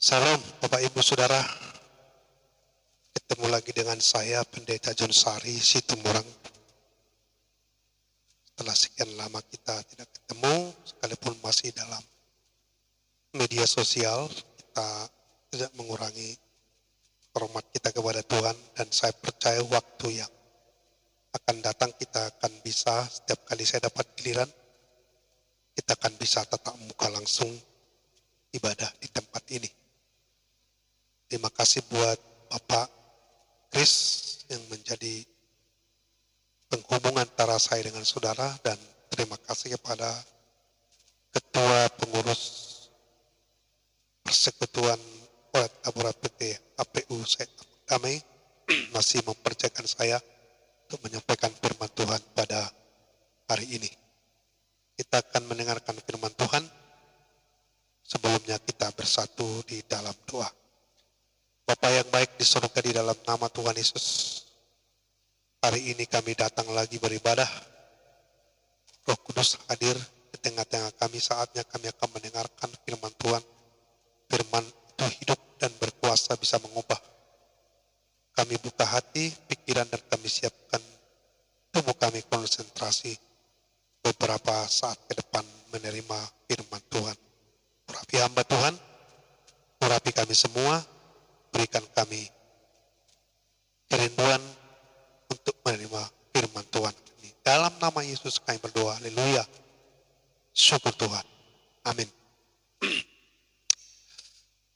Salam Bapak Ibu Saudara, ketemu lagi dengan saya Pendeta John Sari Situmorang. Setelah sekian lama kita tidak ketemu, sekalipun masih dalam media sosial, kita tidak mengurangi hormat kita kepada Tuhan, dan saya percaya waktu yang akan datang kita akan bisa, setiap kali saya dapat giliran, kita akan bisa tatap muka langsung ibadah di tempat ini. Terima kasih buat Bapak Chris yang menjadi penghubung antara saya dengan saudara, dan terima kasih kepada Ketua Pengurus Persekutuan Polat Abura PT APU kami masih mempercayakan saya untuk menyampaikan firman Tuhan pada hari ini. Kita akan mendengarkan firman Tuhan. Sebelumnya kita bersatu di dalam doa. Bapa yang baik di surga, di dalam nama Tuhan Yesus, hari ini kami datang lagi beribadah. Roh Kudus hadir di tengah-tengah kami, saatnya kami akan mendengarkan firman Tuhan. Firman itu hidup dan berkuasa, bisa mengubah. Kami buka hati, pikiran, dan kami siapkan tubuh kami konsentrasi beberapa saat ke depan menerima firman Tuhan. Urapi hamba Tuhan, urapi kami semua, berikan kami kerinduan untuk menerima firman Tuhan ini. Dalam nama Yesus kami berdoa, haleluya. Syukur Tuhan. Amin.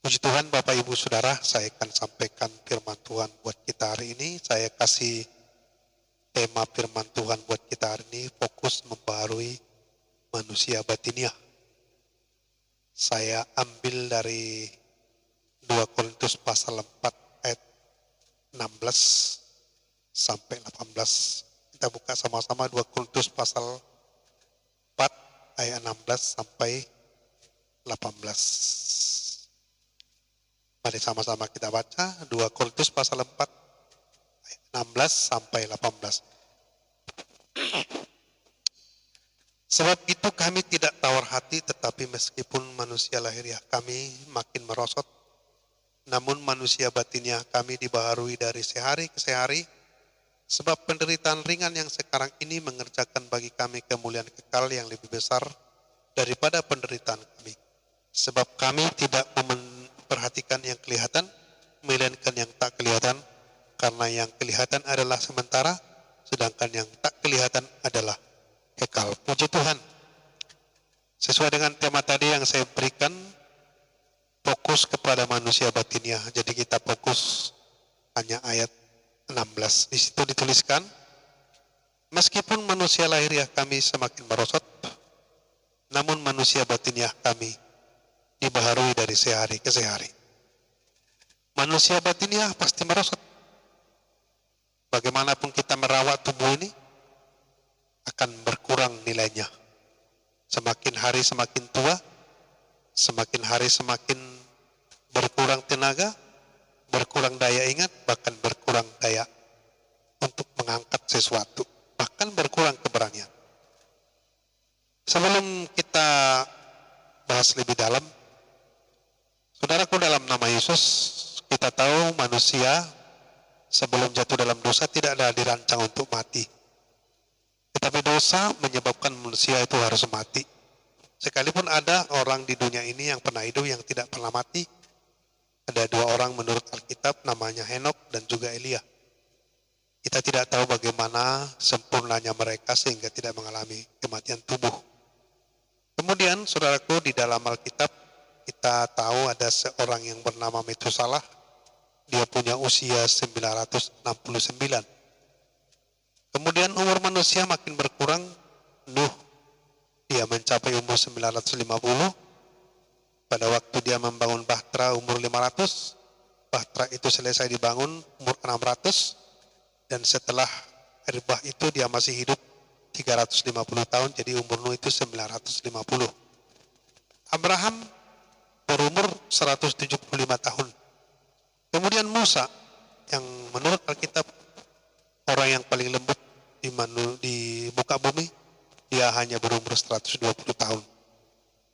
Puji Tuhan Bapak Ibu Saudara, saya akan sampaikan firman Tuhan buat kita hari ini. Saya kasih tema firman Tuhan buat kita hari ini, fokus membaharui manusia batiniah. Saya ambil dari 2 Korintus pasal 4 ayat 16 sampai 18. Kita buka sama-sama 2 Korintus pasal 4 ayat 16 sampai 18. Mari sama-sama kita baca 2 Korintus pasal 4 ayat 16 sampai 18. Sebab itu kami tidak tawar hati, tetapi meskipun manusia lahiriah kami makin merosot, namun manusia batinnya kami dibaharui dari sehari ke sehari, sebab penderitaan ringan yang sekarang ini mengerjakan bagi kami kemuliaan kekal yang lebih besar daripada penderitaan kami. Sebab kami tidak memperhatikan yang kelihatan, melainkan yang tak kelihatan, karena yang kelihatan adalah sementara, sedangkan yang tak kelihatan adalah kekal. Puji Tuhan. Sesuai dengan tema tadi yang saya berikan, fokus kepada manusia batinnya. Jadi kita fokus hanya ayat 16. Di situ dituliskan, meskipun manusia lahiriah kami semakin merosot, namun manusia batinnya kami dibaharui dari sehari ke sehari. Manusia batinnya pasti merosot. Bagaimanapun kita merawat tubuh ini, akan berkurang nilainya. Semakin hari semakin tua, semakin hari semakin berkurang tenaga, berkurang daya ingat, bahkan berkurang daya untuk mengangkat sesuatu, bahkan berkurang keberanian. Sebelum kita bahas lebih dalam, saudaraku, dalam nama Yesus, kita tahu manusia sebelum jatuh dalam dosa tidak ada dirancang untuk mati. Tetapi dosa menyebabkan manusia itu harus mati. Sekalipun ada orang di dunia ini yang pernah hidup yang tidak pernah mati. Ada 2 orang menurut Alkitab, namanya Henok dan juga Elia. Kita tidak tahu bagaimana sempurnanya mereka sehingga tidak mengalami kematian tubuh. Kemudian saudaraku, di dalam Alkitab kita tahu ada seorang yang bernama Metusalah. Dia punya usia 969. Kemudian umur manusia makin berkurang. Nuh, dia mencapai umur 950. Pada waktu dia membangun Bahtera umur 500, Bahtera itu selesai dibangun umur 600, dan setelah Erbah itu dia masih hidup 350 tahun, jadi umur Nuh itu 950. Abraham berumur 175 tahun. Kemudian Musa, yang menurut Alkitab orang yang paling lembut di muka bumi, dia hanya berumur 120 tahun.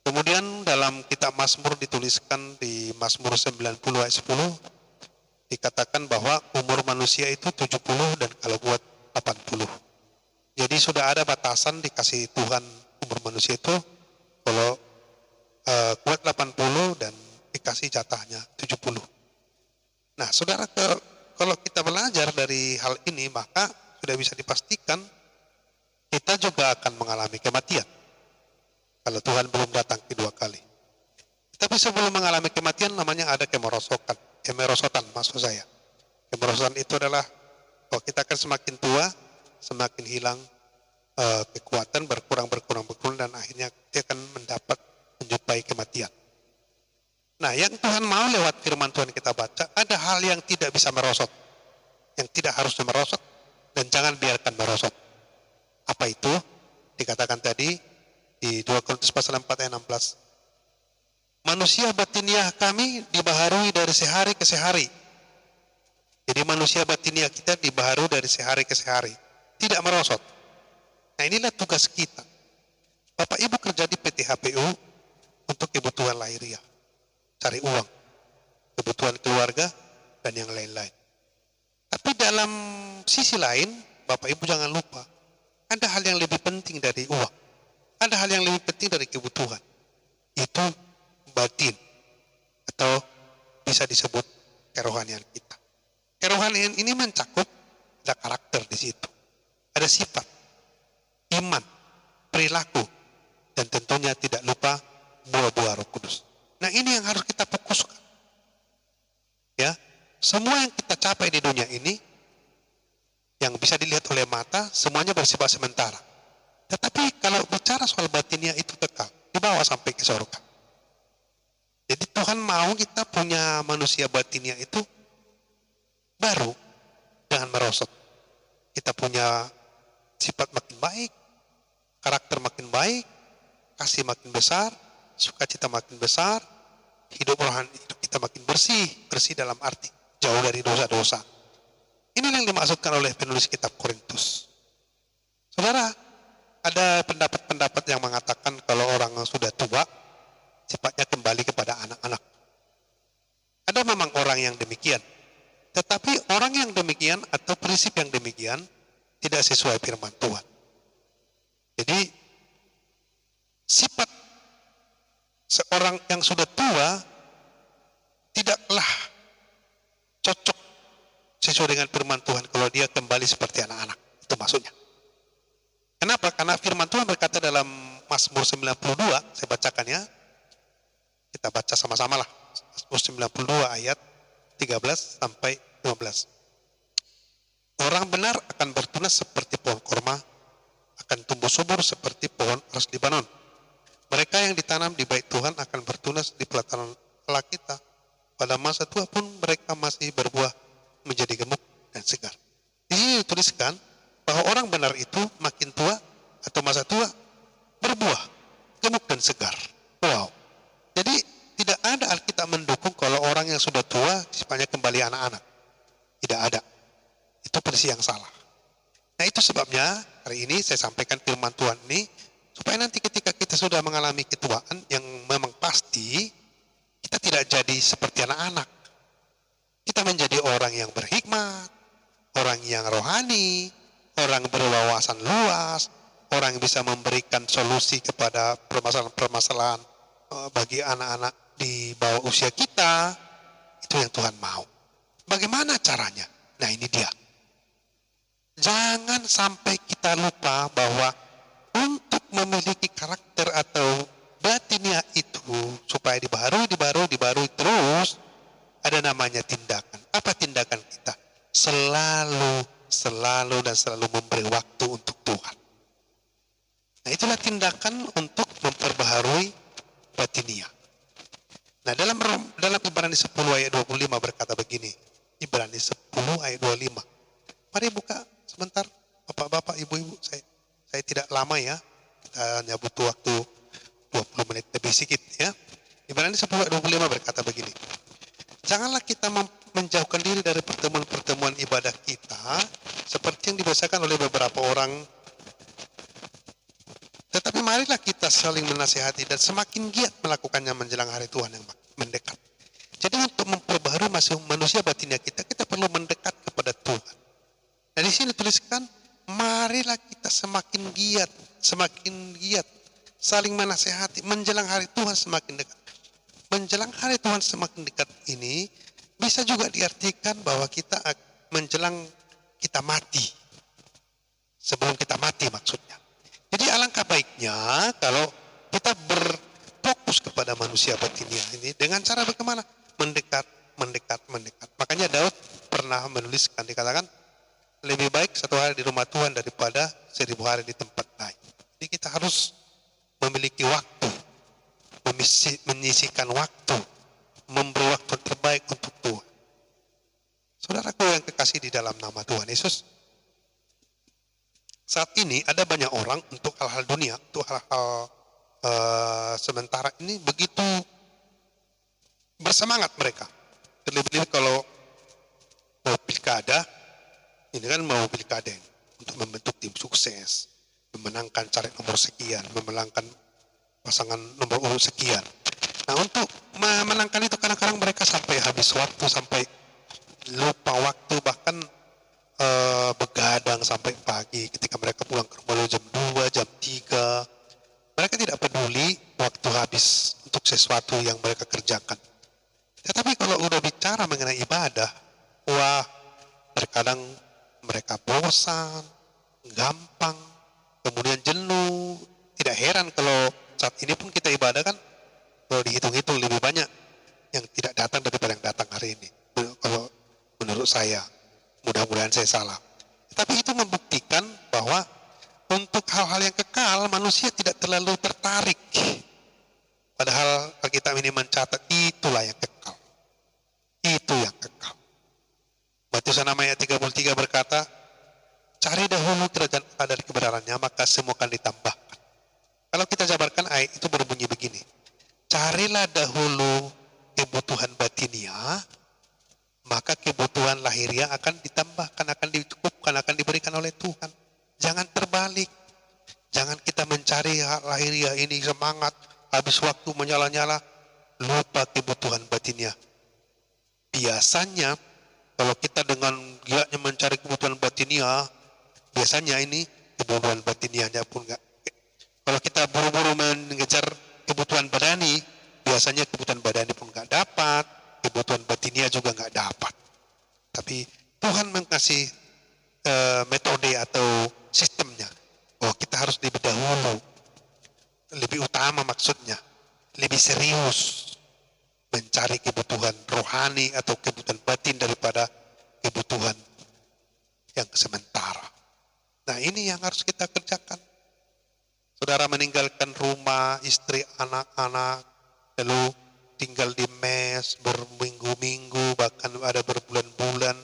Kemudian dalam kitab Mazmur dituliskan di Mazmur 90 ayat 10 dikatakan bahwa umur manusia itu 70 dan kalau kuat 80. Jadi sudah ada batasan dikasih Tuhan umur manusia itu kalau kuat 80 dan dikasih jatahnya 70. Nah, saudara, kalau kita belajar dari hal ini maka sudah bisa dipastikan kita juga akan mengalami kematian. Kalau Tuhan belum datang kedua kali. Tapi sebelum mengalami kematian namanya ada kemerosotan maksud saya. Kemerosotan itu adalah kalau kita akan semakin tua, semakin hilang kekuatan, berkurang dan akhirnya dia akan menjumpai kematian. Nah, yang Tuhan mau lewat firman Tuhan kita baca, ada hal yang tidak bisa merosot, yang tidak harus merosot dan jangan biarkan merosot. Apa itu? Dikatakan tadi di 2 Korintus pasal 4 ayat 16. Manusia batiniah kami dibaharui dari sehari ke sehari. Jadi manusia batiniah kita dibaharui dari sehari ke sehari. Tidak merosot. Nah, inilah tugas kita. Bapak Ibu kerja di PT HPU untuk kebutuhan lahiriah. Cari uang. Kebutuhan keluarga dan yang lain-lain. Tapi dalam sisi lain, Bapak Ibu jangan lupa. Ada hal yang lebih penting dari uang. Ada hal yang lebih penting dari kebutuhan. Itu batin. Atau bisa disebut kerohanian kita. Kerohanian ini mencakup ada karakter di situ. Ada sifat, iman, perilaku, dan tentunya tidak lupa buah-buah Roh Kudus. Nah, ini yang harus kita fokuskan. Ya, semua yang kita capai di dunia ini yang bisa dilihat oleh mata semuanya bersifat sementara. Tetapi kalau bicara soal batinnya itu kekal, dibawa sampai ke surga. Jadi Tuhan mau kita punya manusia batinnya itu baru, jangan merosot. Kita punya sifat makin baik, karakter makin baik, kasih makin besar, sukacita makin besar, hidup rohani hidup kita makin bersih dalam arti jauh dari dosa-dosa. Ini yang dimaksudkan oleh penulis kitab Korintus. Saudara, ada pendapat-pendapat yang mengatakan kalau orang sudah tua, sifatnya kembali kepada anak-anak. Ada memang orang yang demikian. Tetapi orang yang demikian atau prinsip yang demikian tidak sesuai firman Tuhan. Jadi, sifat seorang yang sudah tua tidaklah cocok sesuai dengan firman Tuhan kalau dia kembali seperti anak-anak. Itu maksudnya. Kenapa? Karena firman Tuhan berkata dalam Mazmur 92, saya bacakan ya. Kita baca sama-sama lah. Mazmur 92 ayat 13 sampai 15. Orang benar akan bertunas seperti pohon korma, akan tumbuh subur seperti pohon aras Libanon. Mereka yang ditanam di bait Tuhan akan bertunas di pelataran Allah kita. Pada masa tua pun mereka masih berbuah menjadi gemuk dan segar. Di sini dituliskan bahwa orang benar itu makin tua atau masa tua berbuah, gemuk dan segar. Wow. Jadi tidak ada Alkitab mendukung kalau orang yang sudah tua sifatnya kembali anak-anak. Tidak ada. Itu prinsip yang salah. Nah, itu sebabnya hari ini saya sampaikan firman Tuhan ini supaya nanti ketika kita sudah mengalami ketuaan yang memang pasti kita tidak jadi seperti anak-anak. Kita menjadi orang yang berhikmat, orang yang rohani, orang berwawasan luas, orang yang bisa memberikan solusi kepada permasalahan-permasalahan bagi anak-anak di bawah usia kita. Itu yang Tuhan mau. Bagaimana caranya? Nah, ini dia. Jangan sampai kita lupa bahwa untuk memiliki karakter atau batinnya itu supaya dibaharui terus, ada namanya tindakan. Apa tindakan kita? Selalu memberi waktu untuk Tuhan. Nah, itulah tindakan untuk memperbaharui batinia. Nah, dalam Ibrani 10 ayat 25 berkata begini. Ibrani 10 ayat 25. Mari buka sebentar, Bapak-bapak, Ibu-ibu. Saya tidak lama ya. Kita hanya butuh waktu 20 menit lebih sedikit ya. Ibrani 10 ayat 25 berkata begini. Janganlah kita menjauhkan diri dari pertemuan-pertemuan ibadah kita seperti yang dibiasakan oleh beberapa orang, tetapi marilah kita saling menasihati dan semakin giat melakukannya menjelang hari Tuhan yang mendekat. Jadi untuk memperbaharui masih manusia batinnya kita perlu mendekat kepada Tuhan. Nah di sini tuliskan, marilah kita semakin giat saling menasihati menjelang hari Tuhan semakin dekat. Menjelang hari Tuhan semakin dekat ini bisa juga diartikan bahwa kita menjelang kita mati. Sebelum kita mati maksudnya. Jadi alangkah baiknya kalau kita berfokus kepada manusia batinnya ini dengan cara bagaimana? Mendekat. Makanya Daud pernah menuliskan, dikatakan lebih baik 1 hari di rumah Tuhan daripada 1000 hari di tempat lain. Jadi kita harus memiliki waktu, menyisihkan waktu, memberi waktu terbaik untuk Tuhan. Saudaraku yang kekasih di dalam nama Tuhan Yesus, saat ini ada banyak orang untuk hal-hal dunia, untuk hal-hal sementara ini begitu bersemangat mereka. Terlebih-lebih kalau mau pilkada, ini kan mau pilkada ini, untuk membentuk tim sukses, memenangkan caleg nomor sekian, memenangkan pasangan nomor urut sekian. Nah untuk memenangkan itu kadang-kadang mereka sampai habis waktu, sampai lupa waktu, bahkan begadang sampai pagi. Ketika mereka pulang ke rumah jam 2, jam 3, mereka tidak peduli waktu habis untuk sesuatu yang mereka kerjakan. Tetapi kalau udah bicara mengenai ibadah, wah terkadang mereka bosan, gampang, kemudian jenuh. Tidak heran kalau saat ini pun kita ibadah kan, kalau dihitung-hitung lebih banyak yang tidak datang daripada yang datang hari ini. Kalau menurut saya, mudah-mudahan saya salah. Tapi itu membuktikan bahwa untuk hal-hal yang kekal, manusia tidak terlalu tertarik. Padahal Alkitab ini mencatat itulah yang kekal. Itu yang kekal. Matius 6 ayat 33 berkata, cari dahulu kerajaan Allah dan kebenarannya, maka semua akan ditambahkan. Kalau kita jabarkan ayat itu berbunyi begini, carilah dahulu kebutuhan batinia, maka kebutuhan lahiriah akan ditambahkan, akan dicukupkan, akan diberikan oleh Tuhan. Jangan terbalik. Jangan kita mencari lahiriah ini semangat, habis waktu menyala-nyala, lupa kebutuhan batinnya. Biasanya kalau kita dengan giatnya mencari kebutuhan batinia, biasanya ini kebutuhan batiniahnya pun enggak. Kalau kita buru-buru mengejar kebutuhan badani, biasanya kebutuhan badani pun enggak dapat, kebutuhan batinia juga enggak dapat. Tapi Tuhan mengasihi metode atau sistemnya. Oh, kita harus lebih dahulu, lebih utama maksudnya, lebih serius mencari kebutuhan rohani atau kebutuhan batin daripada kebutuhan yang sementara. Nah ini yang harus kita kerjakan. Saudara meninggalkan rumah, istri, anak-anak, lalu tinggal di mes berminggu-minggu, bahkan ada berbulan-bulan.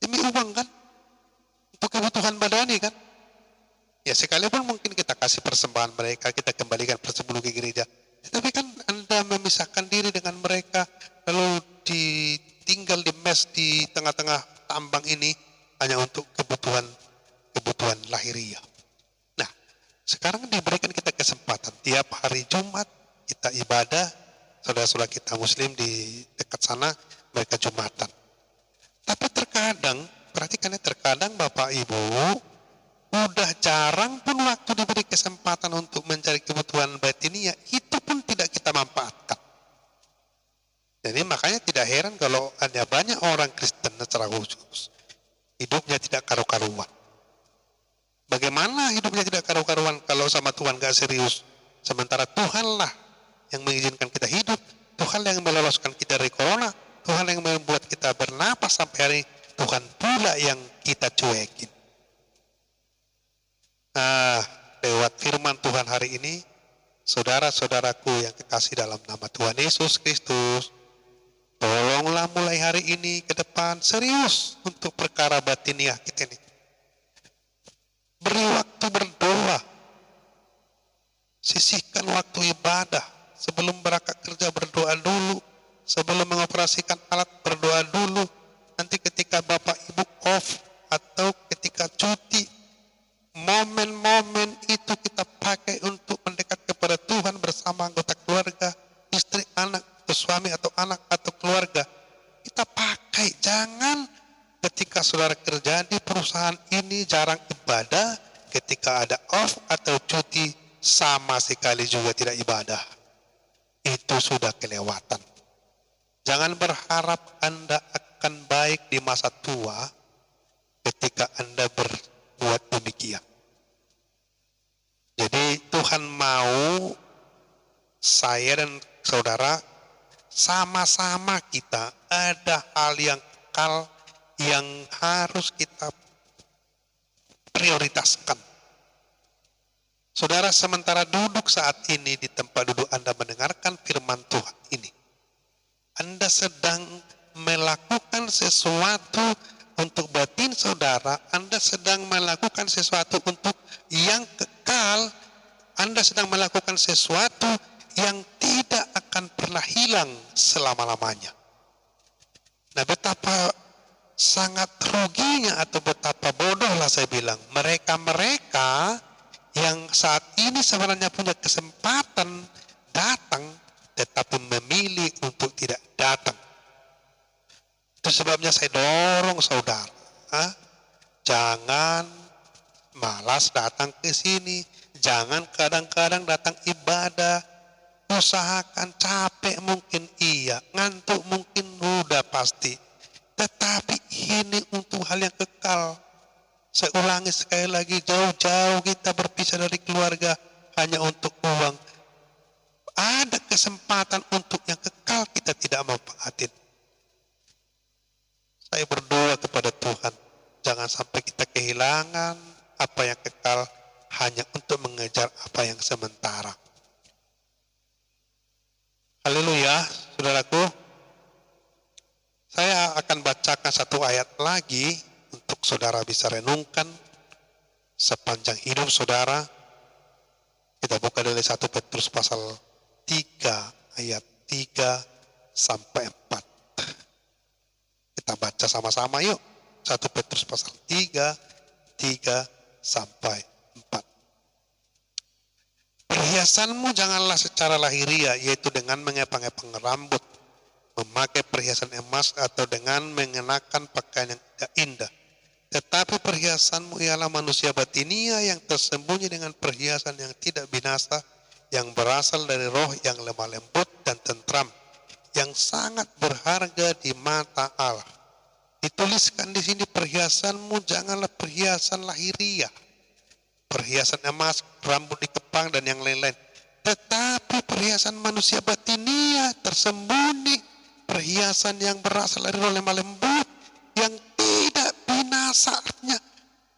Demi uang kan? Untuk kebutuhan badani kan? Ya sekalipun mungkin kita kasih persembahan mereka, kita kembalikan persepuluh ke gereja. Tapi kan Anda memisahkan diri dengan mereka, lalu tinggal di mes di tengah-tengah tambang ini hanya untuk kebutuhan lahiriah. Nah, sekarang diberikan kita kesempatan tiap hari Jumat kita ibadah, saudara-saudara kita Muslim di dekat sana mereka Jumatan. Tapi terkadang, perhatikannya terkadang Bapak Ibu udah jarang pun waktu diberi kesempatan untuk mencari kebutuhan batinia, itu pun tidak kita manfaatkan. Jadi makanya tidak heran kalau ada banyak orang Kristen secara khusus hidupnya tidak karu-karuan. Bagaimana hidupnya tidak karu-karuan kalau sama Tuhan gak serius? Sementara Tuhanlah yang mengizinkan kita hidup, Tuhan yang meloloskan kita dari corona, Tuhan yang membuat kita bernapas sampai hari, Tuhan pula yang kita cuekin. Nah, lewat firman Tuhan hari ini, saudara-saudaraku yang kekasih dalam nama Tuhan Yesus Kristus, tolonglah mulai hari ini ke depan serius untuk perkara batiniah kita ini. Beri waktu berdoa, sisihkan waktu ibadah, sebelum berangkat kerja berdoa dulu, sebelum mengoperasikan alat berdoa dulu, nanti ketika Bapak Ibu off atau ketika cuti, momen-momen itu kita pakai atau anak atau keluarga, kita pakai. Jangan ketika saudara kerja di perusahaan ini jarang ibadah, ketika ada off atau cuti sama sekali juga tidak ibadah. Itu sudah kelewatan. Jangan berharap Anda akan baik di masa tua ketika Anda berbuat demikian. Jadi Tuhan mau saya dan saudara sama-sama kita ada hal yang kekal yang harus kita prioritaskan. Saudara, sementara duduk saat ini di tempat duduk Anda mendengarkan firman Tuhan ini, Anda sedang melakukan sesuatu untuk batin saudara, Anda sedang melakukan sesuatu untuk yang kekal, Anda sedang melakukan sesuatu yang tidak akan pernah hilang selama-lamanya. Nah, betapa sangat ruginya atau betapa bodohlah saya bilang mereka-mereka yang saat ini sebenarnya punya kesempatan datang tetapi memilih untuk tidak datang. Itu sebabnya saya dorong saudara, jangan malas datang ke sini, jangan kadang-kadang datang ibadah, usahakan. Capek mungkin iya, ngantuk mungkin udah pasti, tetapi ini untuk hal yang kekal. Saya ulangi sekali lagi, jauh-jauh kita berpisah dari keluarga hanya untuk uang. Ada kesempatan untuk yang kekal kita tidak manfaatin. Saya berdoa kepada Tuhan, jangan sampai kita kehilangan apa yang kekal hanya untuk mengejar apa yang sementara. Haleluya, saudaraku. Saya akan bacakan satu ayat lagi untuk saudara bisa renungkan sepanjang hidup saudara. Kita buka dari 1 Petrus pasal 3 ayat 3 sampai 4. Kita baca sama-sama yuk. 1 Petrus pasal 3 sampai 4. Perhiasanmu janganlah secara lahiriah, yaitu dengan mengepang-epang rambut, memakai perhiasan emas atau dengan mengenakan pakaian yang tidak indah. Tetapi perhiasanmu ialah manusia batinia yang tersembunyi dengan perhiasan yang tidak binasa, yang berasal dari roh yang lemah lembut dan tentram, yang sangat berharga di mata Allah. Dituliskan di sini, perhiasanmu janganlah perhiasan lahiriah, perhiasan emas, rambut dikepang dan yang lain-lain. Tetapi perhiasan manusia batinia tersembunyi, perhiasan yang berasal dari roh lemah lembut, yang tidak binasanya,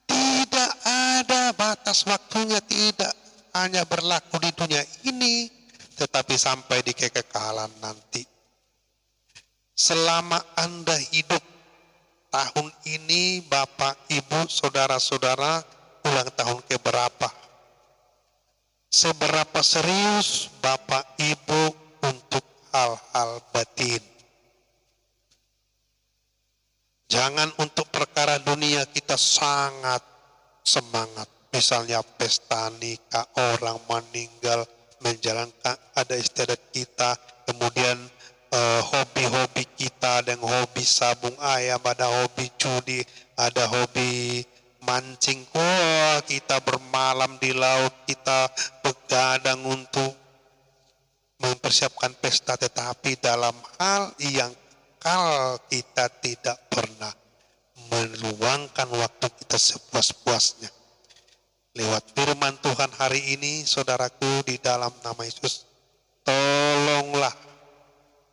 tidak ada batas waktunya, tidak hanya berlaku di dunia ini, tetapi sampai di kekekalan nanti. Selama Anda hidup, tahun ini Bapak, Ibu, Saudara-saudara, ulang tahun keberapa? Seberapa serius Bapak, Ibu untuk hal-hal batin? Jangan untuk perkara dunia kita sangat semangat. Misalnya pesta nikah, orang meninggal, menjalankan ada istiadat kita, kemudian hobi-hobi kita, ada yang hobi sabung ayam, ada hobi judi, ada hobi mancing. Wah, kita bermalam di laut, kita begadang untuk mempersiapkan pesta, tetapi dalam hal yang kekal kita tidak pernah meluangkan waktu kita sepuas-puasnya. Lewat firman Tuhan hari ini, saudaraku, di dalam nama Yesus, tolonglah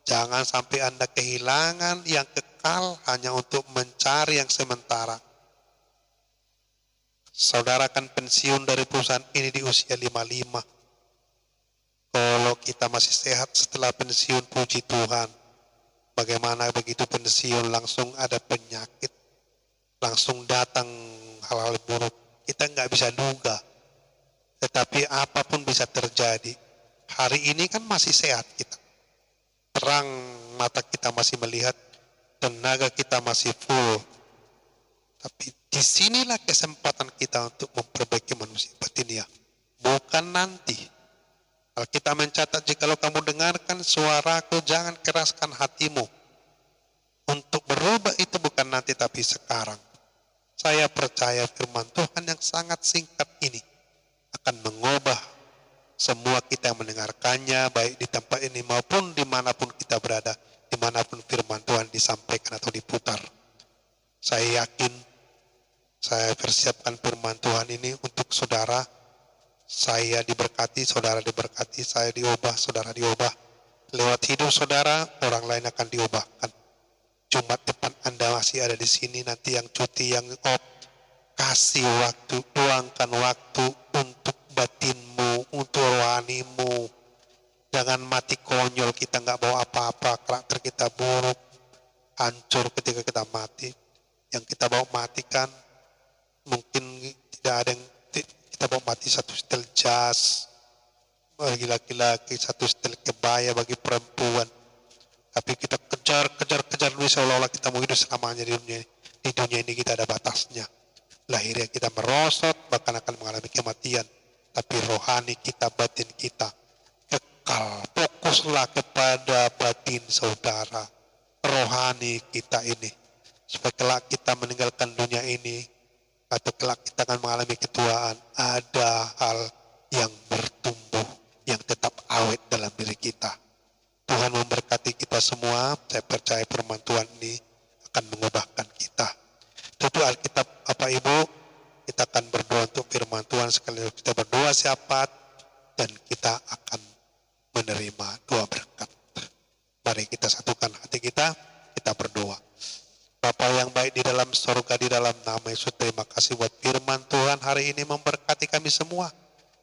jangan sampai Anda kehilangan yang kekal hanya untuk mencari yang sementara. Saudara akan pensiun dari perusahaan ini di usia 55. Kalau kita masih sehat setelah pensiun, puji Tuhan. Bagaimana begitu pensiun langsung ada penyakit, langsung datang hal-hal buruk. Kita nggak bisa duga, tetapi apapun bisa terjadi. Hari ini kan masih sehat kita, terang mata kita masih melihat, tenaga kita masih full. Tapi disinilah kesempatan kita untuk memperbaiki manusia batinia, bukan nanti. Alkitab mencatat, jikalau kamu dengarkan suaraku, jangan keraskan hatimu. Untuk berubah itu bukan nanti tapi sekarang. Saya percaya firman Tuhan yang sangat singkat ini akan mengubah semua kita yang mendengarkannya, baik di tempat ini maupun dimanapun kita berada, dimanapun firman Tuhan disampaikan atau diputar. Saya yakin, saya persiapkan firman Tuhan ini untuk saudara. Saya diberkati, saudara diberkati, saya diubah, saudara diubah. Lewat hidup saudara, orang lain akan diubahkan. Jumat depan Anda masih ada di sini, nanti yang cuti, yang off, kasih waktu, luangkan waktu untuk batinmu, untuk rohanimu. Jangan mati konyol, kita nggak bawa apa-apa, karakter kita buruk, hancur ketika kita mati. Yang kita bawa mati kan, mungkin tidak ada yang kita bawa mati satu setel jas, bagi laki-laki, satu setel kebaya bagi perempuan. Tapi kita kejar dulu seolah-olah kita mau hidup selamanya di dunia ini. Di dunia ini kita ada batasnya. Lahirnya kita merosot, bahkan akan mengalami kematian. Tapi rohani kita, batin kita kekal. Fokuslah kepada batin saudara, rohani kita ini. Supaya kelak kita meninggalkan dunia ini, atau kelak kita akan mengalami ketuaan, ada hal yang bertumbuh, yang tetap awet dalam diri kita. Tuhan memberkati kita semua. Saya percaya firman Tuhan ini akan mengubahkan kita. Tutup Alkitab Bapak Ibu, kita akan berdoa untuk firman Tuhan. Sekali kita berdoa siapa, dan kita akan menerima doa berkat. Mari kita satukan hati kita berdoa. Bapa yang baik di dalam surga, di dalam nama Yesus, terima kasih buat firman Tuhan hari ini memberkati kami semua.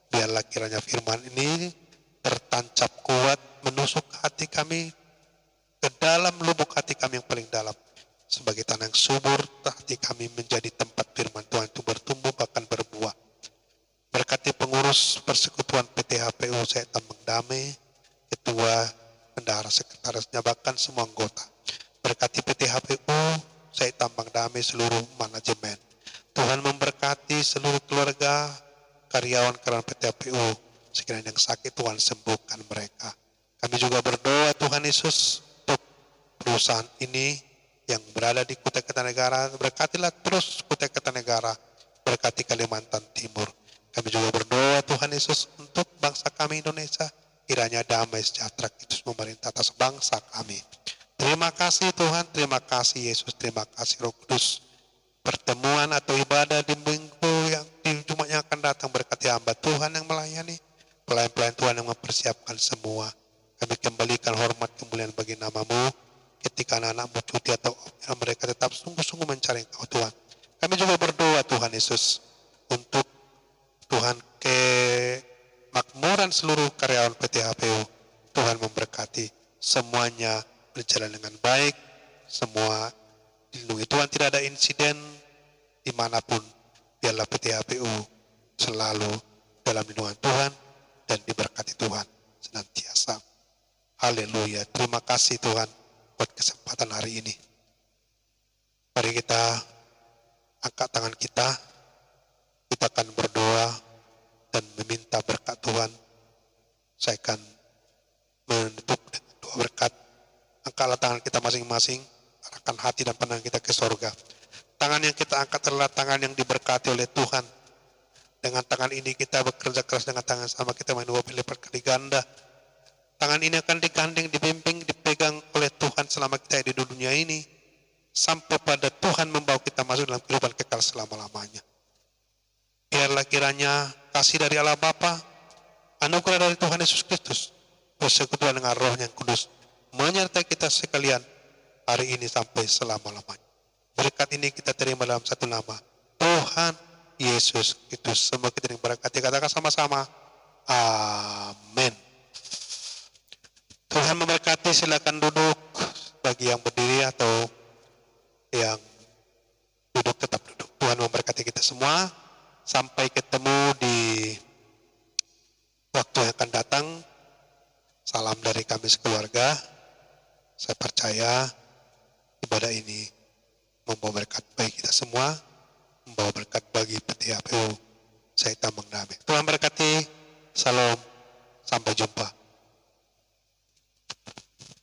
Biarlah kiranya firman ini tertancap kuat, menusuk hati kami, ke dalam lubuk hati kami yang paling dalam. Sebagai tanah yang subur, hati kami menjadi tempat firman Tuhan itu bertumbuh bahkan berbuah. Berkati pengurus persekutuan PTHPU saya Tambang Damai, ketua, bendahara, sekretarisnya, bahkan semua anggota. Berkati PTHPU saya Tambang Damai, seluruh manajemen. Tuhan memberkati seluruh keluarga, karyawan-karyawan PTHPU. Sekiranya yang sakit Tuhan sembuhkan mereka. Kami juga berdoa Tuhan Yesus untuk perusahaan ini yang berada di Kutai Kartanegara. Berkatilah terus Kutai Kartanegara, berkati Kalimantan Timur. Kami juga berdoa Tuhan Yesus untuk bangsa kami Indonesia. Kiranya damai sejahtera Kristus memerintah atas bangsa kami. Terima kasih Tuhan, terima kasih Yesus, terima kasih Roh Kudus. Pertemuan atau ibadah di minggu yang di Jumat yang akan datang, berkati hamba Tuhan yang melayani, pelayan-pelayan Tuhan yang mempersiapkan semua. Kami kembalikan hormat kemuliaan bagi nama-Mu. Ketika anak-anak-Mu cuti atau mereka tetap sungguh-sungguh mencari Engkau Tuhan. Kami juga berdoa Tuhan Yesus untuk Tuhan kemakmuran seluruh karyawan PTHPU. Tuhan memberkati semuanya berjalan dengan baik. Semua dilindungi Tuhan, tidak ada insiden dimanapun. Biarlah PTHPU selalu dalam lindungan Tuhan dan diberkati Tuhan senantiasa. Haleluya. Terima kasih Tuhan buat kesempatan hari ini. Mari kita angkat tangan kita. Kita akan berdoa dan meminta berkat Tuhan. Saya akan menutup dengan doa berkat. Angkatlah tangan kita masing-masing. Arahkan hati dan pandangan kita ke sorga. Tangan yang kita angkat adalah tangan yang diberkati oleh Tuhan. Dengan tangan ini kita bekerja keras, dengan tangan sama kita menubah lipat kali ganda. Tangan ini akan digandeng, dibimbing, dipegang oleh Tuhan selama kita di dunia ini. Sampai pada Tuhan membawa kita masuk dalam kehidupan kekal selama-lamanya. Biarlah kiranya kasih dari Allah Bapa, anugerah dari Tuhan Yesus Kristus, persekutuan dengan Roh yang Kudus, menyertai kita sekalian hari ini sampai selama-lamanya. Berkat ini kita terima dalam satu nama, Tuhan Yesus Kristus. Semua kita diberkati, katakan sama-sama, amin. Tuhan memberkati, silakan duduk. Bagi yang berdiri atau yang duduk tetap duduk. Tuhan memberkati kita semua. Sampai ketemu di waktu yang akan datang. Salam dari kami sekeluarga. Saya percaya ibadah ini membawa berkat bagi kita semua, membawa berkat bagi PTHPU saya Tambang Damai. Tuhan berkati. Salam Sampai jumpa.